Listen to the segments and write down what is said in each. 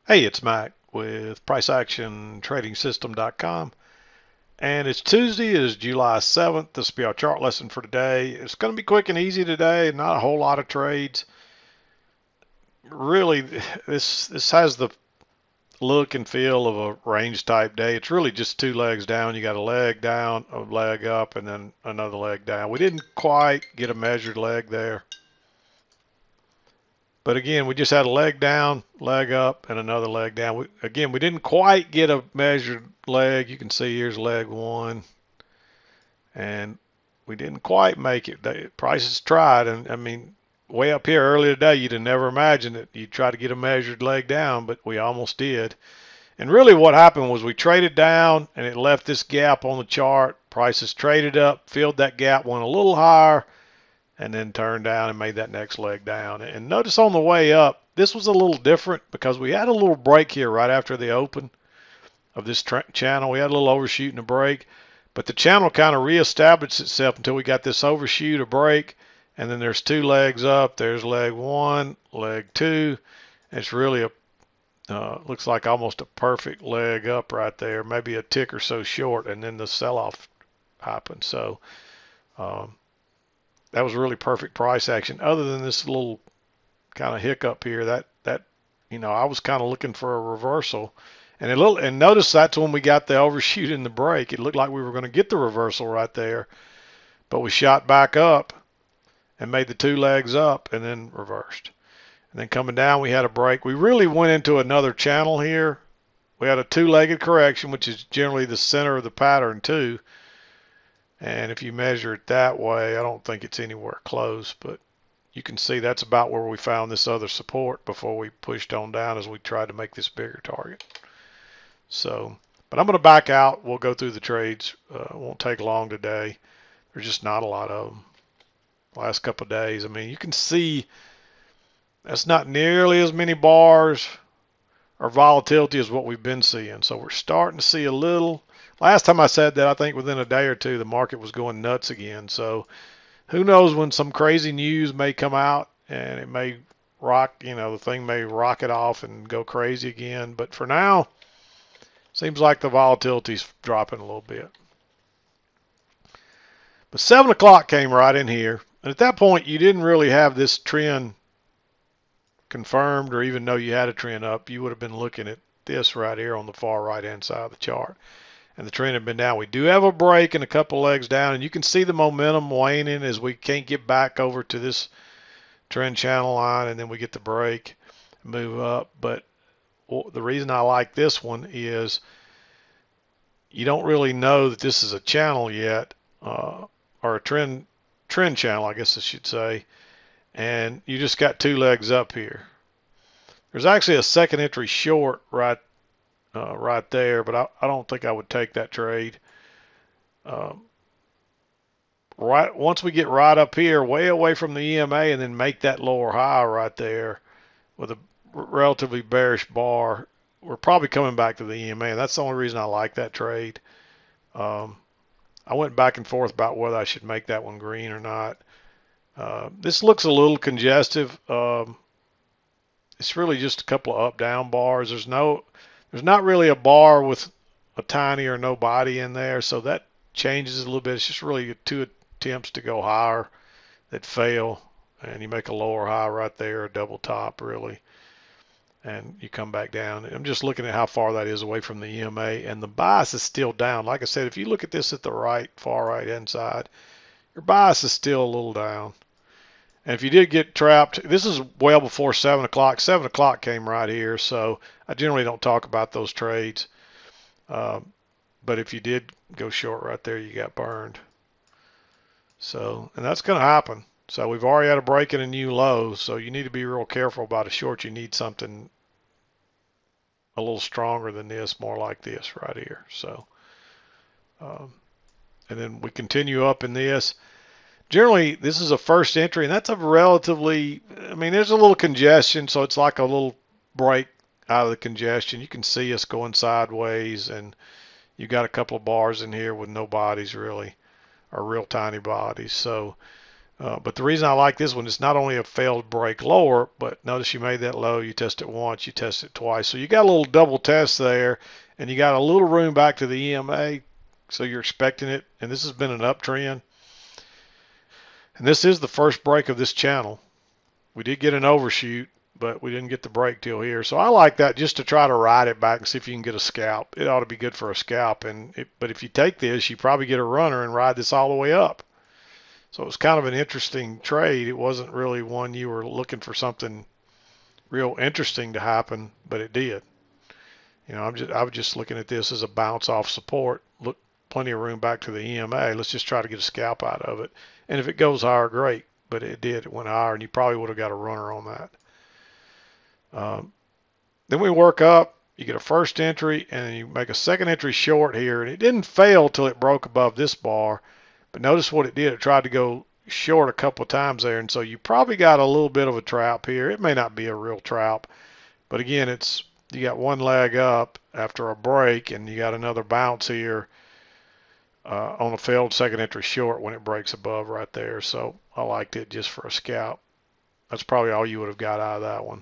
Hey, it's Mac with PriceActionTradingSystem.com, and it's Tuesday. It is July 7th. This will be our chart lesson for today. It's going to be quick and easy today, not a whole lot of trades. Really, this has the look and feel of a range type day. It's really just two legs down. You got a leg down, a leg up, and then another leg down. We didn't quite get a measured leg there. But again, we just had a leg down, leg up, and another leg down. We didn't quite get a measured leg. You can see here's leg one, and we didn't quite make it. Prices tried, and I mean, way up here earlier today, you'd have never imagined that you'd try to get a measured leg down, but we almost did. And really what happened was we traded down, and it left this gap on the chart. Prices traded up, filled that gap, went a little higher, and then turned down and made that next leg down. And notice on the way up, this was a little different because we had a little break here right after the open of this channel. We had a little overshoot and a break, but the channel kind of reestablished itself until we got this overshoot, a break, and then there's two legs up. There's leg one, leg two. It's really a looks like almost a perfect leg up right there, maybe a tick or so short, and then the sell-off happened. So that was really perfect price action. Other than this little kind of hiccup here, that I was kind of looking for a reversal, and notice that's when we got the overshoot in the break. It looked like we were going to get the reversal right there, but we shot back up and made the two legs up and then reversed. And then coming down, we had a break. We really went into another channel here. We had a two-legged correction, which is generally the center of the pattern too. And if you measure it that way, I don't think it's anywhere close, but you can see that's about where we found this other support before we pushed on down as we tried to make this bigger target. So, but I'm going to back out. We'll go through the trades. It won't take long today. There's just not a lot of them. Last couple of days, I mean, you can see that's not nearly as many bars or volatility as what we've been seeing. So we're starting to see a little. Last time I said that, I think within a day or two, the market was going nuts again. So who knows when some crazy news may come out and it may rock, the thing may rocket off and go crazy again. But for now, seems like the volatility's dropping a little bit. But 7 o'clock came right in here. And at that point, you didn't really have this trend confirmed or even know you had a trend up. You would have been looking at this right here on the far right hand side of the chart. And the trend had been down. We do have a break and a couple legs down, and you can see the momentum waning as we can't get back over to this trend channel line, and then we get the break, move up. But the reason I like this one is you don't really know that this is a channel yet, or a trend channel, I guess I should say, and you just got two legs up here. There's actually a second entry short right there, but I don't think I would take that trade. Right once we get right up here, way away from the EMA, and then make that lower high right there with a relatively bearish bar, we're probably coming back to the EMA, and that's the only reason I like that trade. I went back and forth about whether I should make that one green or not. This looks a little congestive. It's really just a couple of up-down bars. There's not really a bar with a tiny or no body in there, so that changes a little bit. It's just really two attempts to go higher that fail, and you make a lower high right there, a double top really, and you come back down. I'm just looking at how far that is away from the EMA, and the bias is still down. Like I said, if you look at this at the far right hand side, your bias is still a little down. And if you did get trapped, this is well before 7 o'clock. 7 o'clock came right here, so I generally don't talk about those trades. But if you did go short right there, you got burned. So, and that's going to happen. So we've already had a break in a new low, so you need to be real careful about a short. You need something a little stronger than this, more like this right here. So, and then we continue up in this. Generally, this is a first entry, and that's a relatively, I mean, there's a little congestion, so it's like a little break out of the congestion. You can see us going sideways, and you got a couple of bars in here with no bodies really, or real tiny bodies. So But the reason I like this one is not only a failed break lower, but notice you made that low, you test it once, you test it twice. So you got a little double test there, and you got a little room back to the EMA, so you're expecting it. And this has been an uptrend. And this is the first break of this channel. We did get an overshoot, but we didn't get the break till here. So I like that just to try to ride it back and see if you can get a scalp. It ought to be good for a scalp. But if you take this, you probably get a runner and ride this all the way up. So it was kind of an interesting trade. It wasn't really one you were looking for something real interesting to happen, but it did. I was just looking at this as a bounce off support. Look, plenty of room back to the EMA. Let's just try to get a scalp out of it. And if it goes higher, great. But it did. It went higher, and you probably would have got a runner on that. Then we work up. You get a first entry, and you make a second entry short here. And it didn't fail till it broke above this bar. But notice what it did. It tried to go short a couple of times there. And so you probably got a little bit of a trap here. It may not be a real trap. But again, you got one leg up after a break, and you got another bounce here on a failed second entry short when it breaks above right there. So I liked it just for a scalp. That's probably all you would have got out of that one.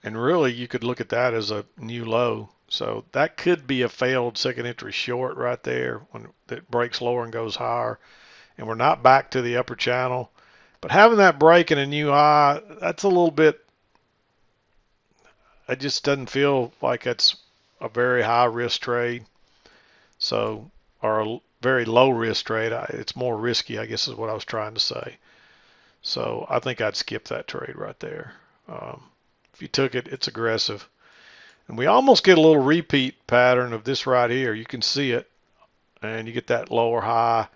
And really, you could look at that as a new low. So that could be a failed second entry short right there when it breaks lower and goes higher. And we're not back to the upper channel. But having that break in a new high, that's a little bit, it just doesn't feel like it's a very high risk trade. So, or a very low risk trade. It's more risky, I guess is what I was trying to say. So I think I'd skip that trade right there. If you took it, it's aggressive. And we almost get a little repeat pattern of this right here. You can see it. And you get that lower high.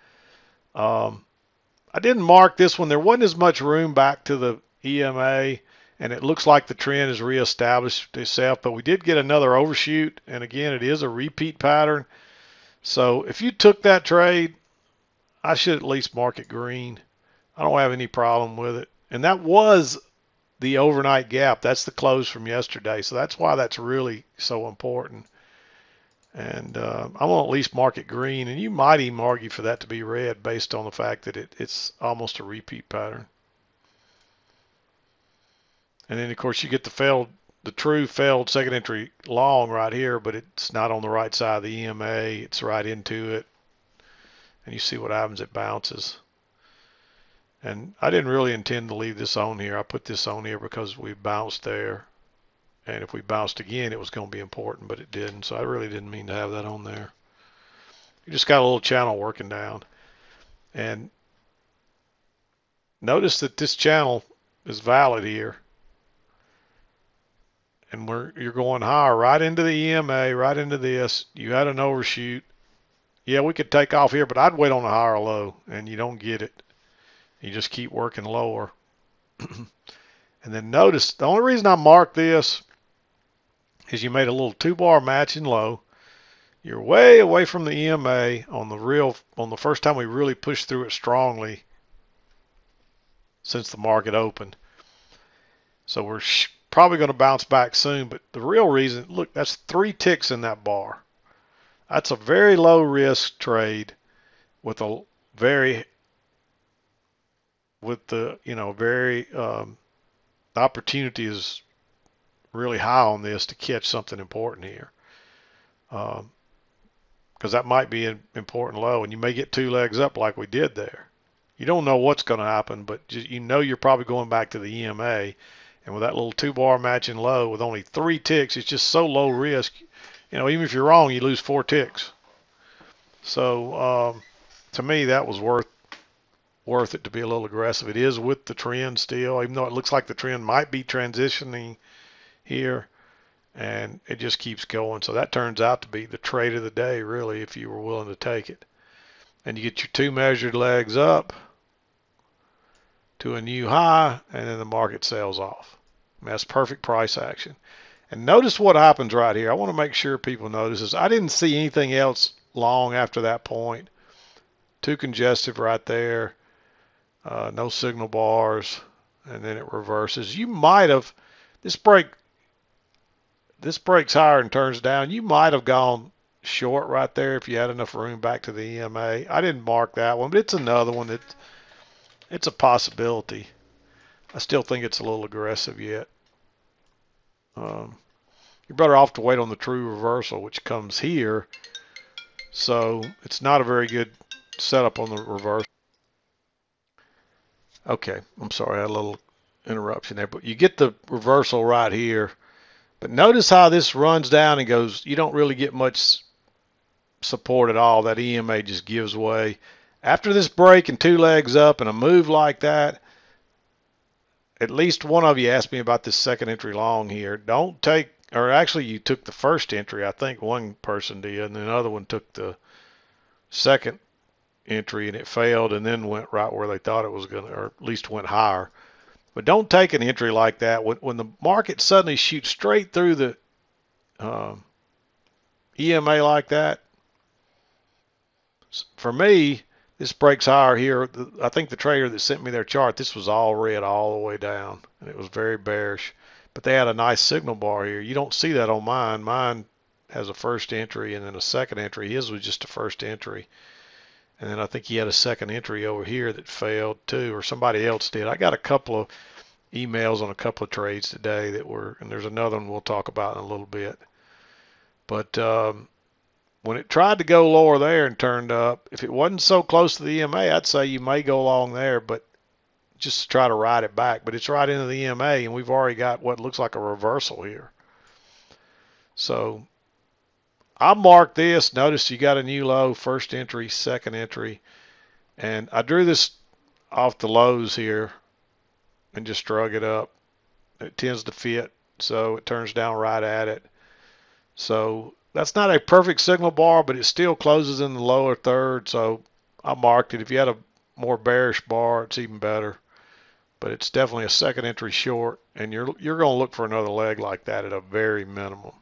I didn't mark this one. There wasn't as much room back to the EMA. And it looks like the trend has reestablished itself. But we did get another overshoot. And again, it is a repeat pattern. So if you took that trade, I should at least mark it green. I don't have any problem with it. And that was the overnight gap. That's the close from yesterday. So that's why that's really so important. And I'm going to at least mark it green. And you might even argue for that to be red based on the fact that it's almost a repeat pattern. And then, of course, you get the true failed second entry long right here, but it's not on the right side of the EMA. It's right into it. And you see what happens. It bounces. And I didn't really intend to leave this on here. I put this on here because we bounced there. And if we bounced again, it was going to be important, but it didn't. So I really didn't mean to have that on there. You just got a little channel working down. And notice that this channel is valid here. And you're going higher right into the EMA, right into this. You had an overshoot. Yeah, we could take off here, but I'd wait on a higher low, and you don't get it. You just keep working lower. And then notice, the only reason I marked this is you made a little 2-bar matching low. You're way away from the EMA on the first time we really pushed through it strongly since the market opened. So we're probably going to bounce back soon, but the real reason, look, that's 3 ticks in that bar. That's a very low risk trade with a very, the opportunity is really high on this to catch something important here. Because that might be an important low, and you may get 2 legs up like we did there. You don't know what's going to happen, but you know you're probably going back to the EMA. And with that little 2-bar matching low with only 3 ticks, it's just so low risk. Even if you're wrong, you lose 4 ticks. So to me, that was worth it to be a little aggressive. It is with the trend still, even though it looks like the trend might be transitioning here, and it just keeps going. So that turns out to be the trade of the day, really, if you were willing to take it. And you get your 2 measured legs up to a new high, and then the market sells off. That's perfect price action. And notice what happens right here. I want to make sure people notice this. I didn't see anything else long after that point. Too congestive right there. No signal bars, and then it reverses. You might have, this breaks higher and turns down. You might have gone short right there if you had enough room back to the EMA. I didn't mark that one, but it's another one that it's a possibility. I still think it's a little aggressive yet. Um, you're better off to wait on the true reversal, which comes here. So it's not a very good setup on the reversal. Okay, I'm sorry, I had a little interruption there, but you get the reversal right here. But notice how this runs down and goes, you don't really get much support at all. That EMA just gives way. After this break and two legs up and a move like that, at least one of you asked me about this second entry long here. Don't take, or actually you took the first entry. I think one person did, and another one took the second entry and it failed and then went right where they thought it was going to, or at least went higher. But don't take an entry like that. When the market suddenly shoots straight through the EMA like that, for me, this breaks higher here. I think the trader that sent me their chart, this was all red all the way down, and it was very bearish. But they had a nice signal bar here. You don't see that on mine. Mine has a first entry and then a second entry. His was just a first entry. And then I think he had a second entry over here that failed too, or somebody else did. I got a couple of emails on a couple of trades today that were, and there's another one we'll talk about in a little bit. But when it tried to go lower there and turned up, if it wasn't so close to the EMA, I'd say you may go along there, but just try to ride it back. But it's right into the EMA, and we've already got what looks like a reversal here. So I marked this. Notice you got a new low, first entry, second entry. And I drew this off the lows here and just drug it up. It tends to fit, so it turns down right at it. So that's not a perfect signal bar, but it still closes in the lower third. So I marked it. If you had a more bearish bar, it's even better. But it's definitely a second entry short, and you're going to look for another leg like that at a very minimum.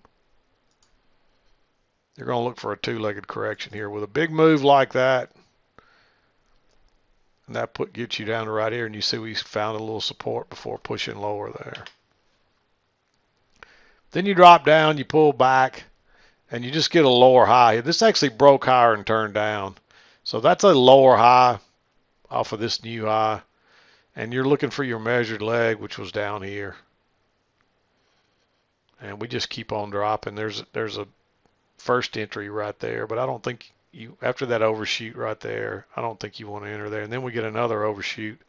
You're going to look for a two-legged correction here with a big move like that. And that gets you down to right here, and you see we found a little support before pushing lower there. Then you drop down, you pull back, and you just get a lower high. This actually broke higher and turned down. So that's a lower high off of this new high. And you're looking for your measured leg, which was down here. And we just keep on dropping. There's a first entry right there, but I don't think you, after that overshoot right there, I don't think you want to enter there. And then we get another overshoot.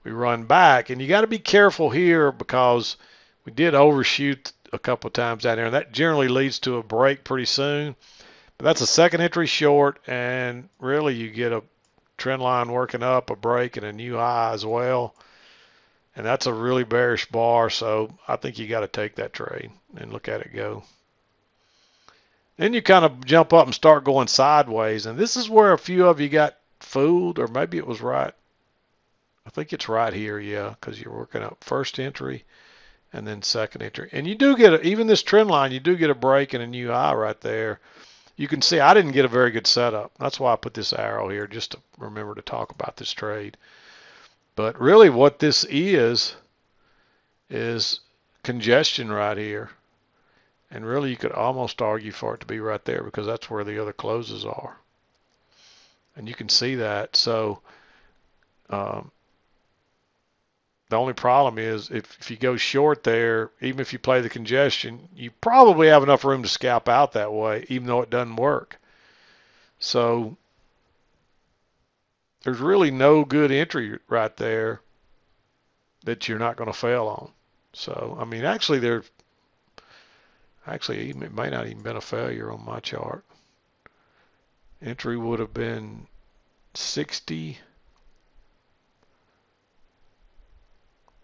We run back, and you got to be careful here because we did overshoot a couple of times down there, and that generally leads to a break pretty soon. But that's a second entry short, and really you get a trend line working up, a break, and a new high as well. And that's a really bearish bar, so I think you got to take that trade and look at it go. Then you kind of jump up and start going sideways, and this is where a few of you got fooled, or maybe it was right. I think it's right here, yeah, because you're working up first entry and then second entry. And you do get, even this trend line, you do get a break and a new high right there. You can see I didn't get a very good setup. That's why I put this arrow here, just to remember to talk about this trade. But really what this is congestion right here. And really you could almost argue for it to be right there because that's where the other closes are. And you can see that. So the only problem is if you go short there, even if you play the congestion, you probably have enough room to scalp out that way, even though it doesn't work. So there's really no good entry right there that you're not going to fail on. So, I mean, actually it may not even been a failure on my chart. Entry would have been 60.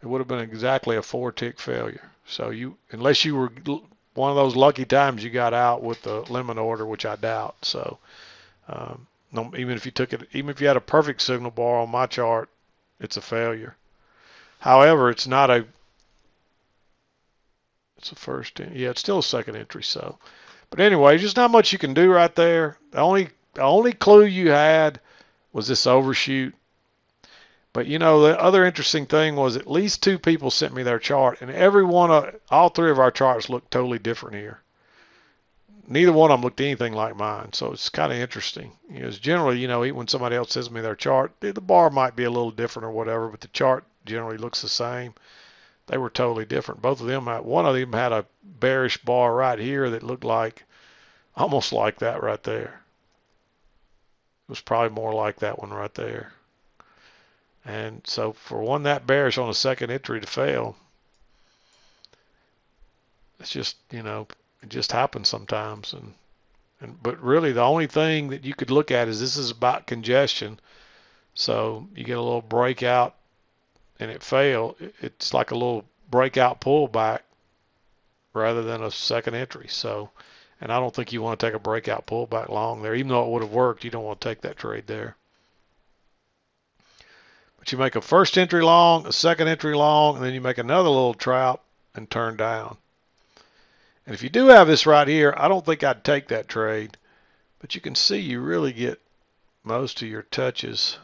It would have been exactly a 4-tick failure. So unless you were one of those lucky times you got out with the limit order, which I doubt. So even if you had a perfect signal bar on my chart, it's a failure. However, it's a first, yeah, it's still a second entry. So, but anyway, just not much you can do right there. The only clue you had was this overshoot. But you know, the other interesting thing was at least 2 people sent me their chart, and all 3 of our charts look totally different here. neither one of them looked anything like mine. So it's kind of interesting. It's generally, when somebody else sends me their chart, the bar might be a little different or whatever, but the chart generally looks the same. They were totally different. Both of them one of them had a bearish bar right here that looked like, almost like that right there. It was probably more like that one right there. And so for one that bearish on a second entry to fail, it's just, it just happens sometimes. But really the only thing that you could look at is this is about congestion. So you get a little breakout and it failed. It's like a little breakout pullback rather than a second entry. So, and I don't think you want to take a breakout pullback long there. Even though it would have worked, you don't want to take that trade there. But you make a first entry long, a second entry long, and then you make another little trap and turn down. And if you do have this right here, I don't think I'd take that trade. But you can see you really get most of your touches.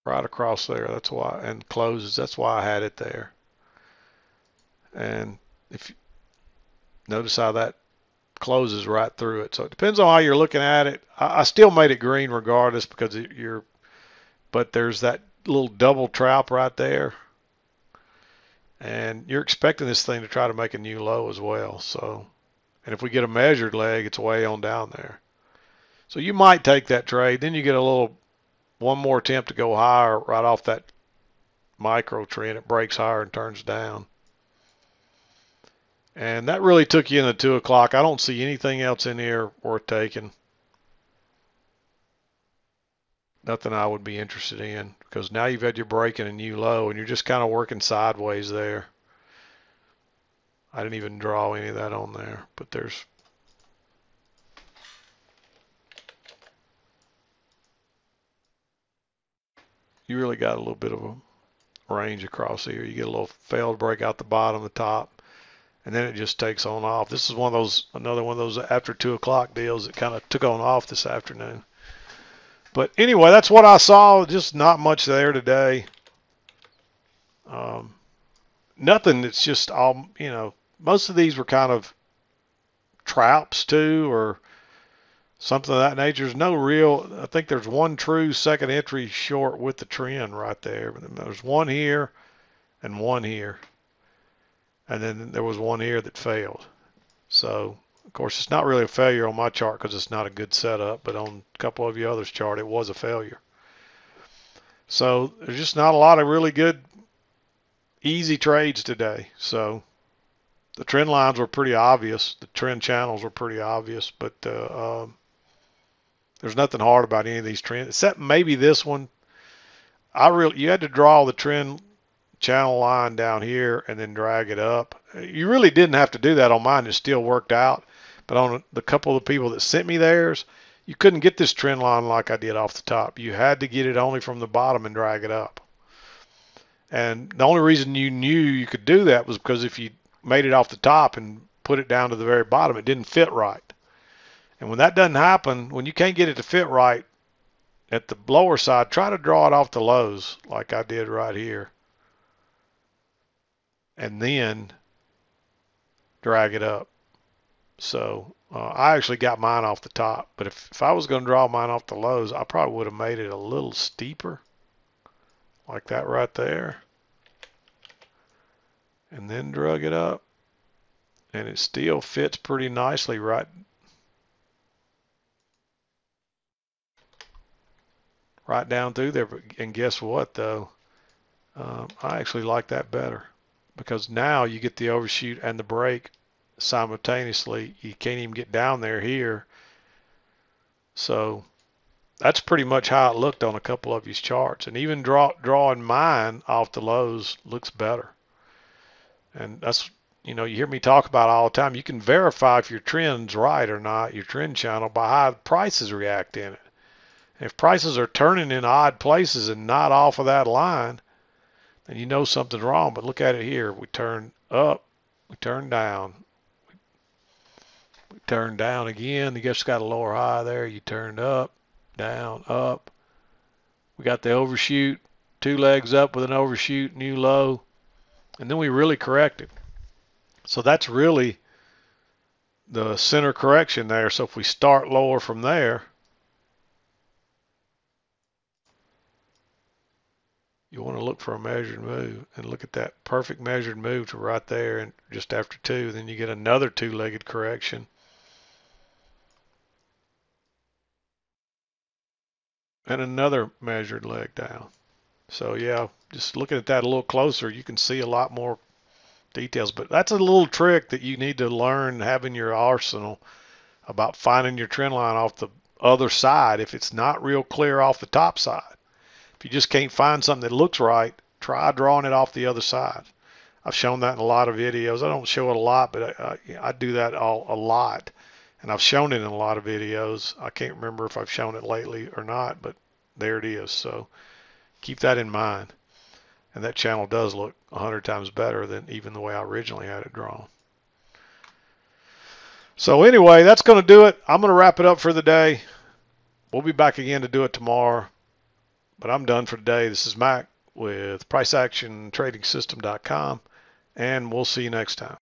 Right across there. That's why, and closes. That's why I had it there. And if you notice how that closes right through it. So it depends on how you're looking at it. I still made it green regardless because but there's that little double trap right there. And you're expecting this thing to try to make a new low as well. So, and if we get a measured leg, it's way on down there. So you might take that trade. Then you get one more attempt to go higher right off that micro trend. It breaks higher and turns down. And that really took you into 2 o'clock. I don't see anything else in here worth taking. Nothing I would be interested in because now you've had your break in a new low and you're just kind of working sideways there. I didn't even draw any of that on there, but you really got a little bit of a range across here. You get a little failed break out the bottom, the top, and then it just takes on off. This is another one of those after 2 o'clock deals that kind of took on off this afternoon. But anyway, that's what I saw. Just not much there today. Nothing. It's just all, most of these were kind of traps too, or something of that nature. There's no real, I think there's one true second entry short with the trend right there. There's one here and one here. And then there was one here that failed. So, of course, it's not really a failure on my chart because it's not a good setup, but on a couple of you others' chart, it was a failure. So there's just not a lot of really good, easy trades today. So the trend lines were pretty obvious. The trend channels were pretty obvious, but there's nothing hard about any of these trends, except maybe this one. You had to draw the trend channel line down here and then drag it up. You really didn't have to do that on mine. It still worked out. But on the couple of the people that sent me theirs, you couldn't get this trend line like I did off the top. You had to get it only from the bottom and drag it up. And the only reason you knew you could do that was because if you made it off the top and put it down to the very bottom, it didn't fit right. And when that doesn't happen, when you can't get it to fit right at the lower side, try to draw it off the lows like I did right here. And then drag it up. So I actually got mine off the top, but if I was going to draw mine off the lows, I probably would have made it a little steeper, like that right there, and then drug it up, and it still fits pretty nicely right down through there. And guess what, though? I actually like that better because now you get the overshoot and the break simultaneously. You can't even get down there here. So that's pretty much how it looked on a couple of these charts. And even drawing mine off the lows looks better. And that's, you hear me talk about it all the time. You can verify if your trend's right or not, your trend channel, by how prices react in it. And if prices are turning in odd places and not off of that line, then you know something's wrong. But look at it here. We turn up, we turn down. We turn down again. You just got a lower high there. You turned up, down, up. We got the overshoot, 2 legs up with an overshoot, new low. And then we really corrected. So that's really the center correction there. So if we start lower from there, you want to look for a measured move and look at that perfect measured move to right there and just after 2. Then you get another 2-legged correction and another measured leg down. So yeah, just looking at that a little closer, you can see a lot more details. But that's a little trick that you need to learn, have in your arsenal, about finding your trend line off the other side if it's not real clear off the top side. If you just can't find something that looks right, try drawing it off the other side. I've shown that in a lot of videos. I don't show it a lot, but I do that a lot. And I've shown it in a lot of videos. I can't remember if I've shown it lately or not, but there it is. So keep that in mind. And that channel does look 100 times better than even the way I originally had it drawn. So anyway, that's going to do it. I'm going to wrap it up for the day. We'll be back again to do it tomorrow. But I'm done for today. This is Mac with PriceActionTradingSystem.com, and we'll see you next time.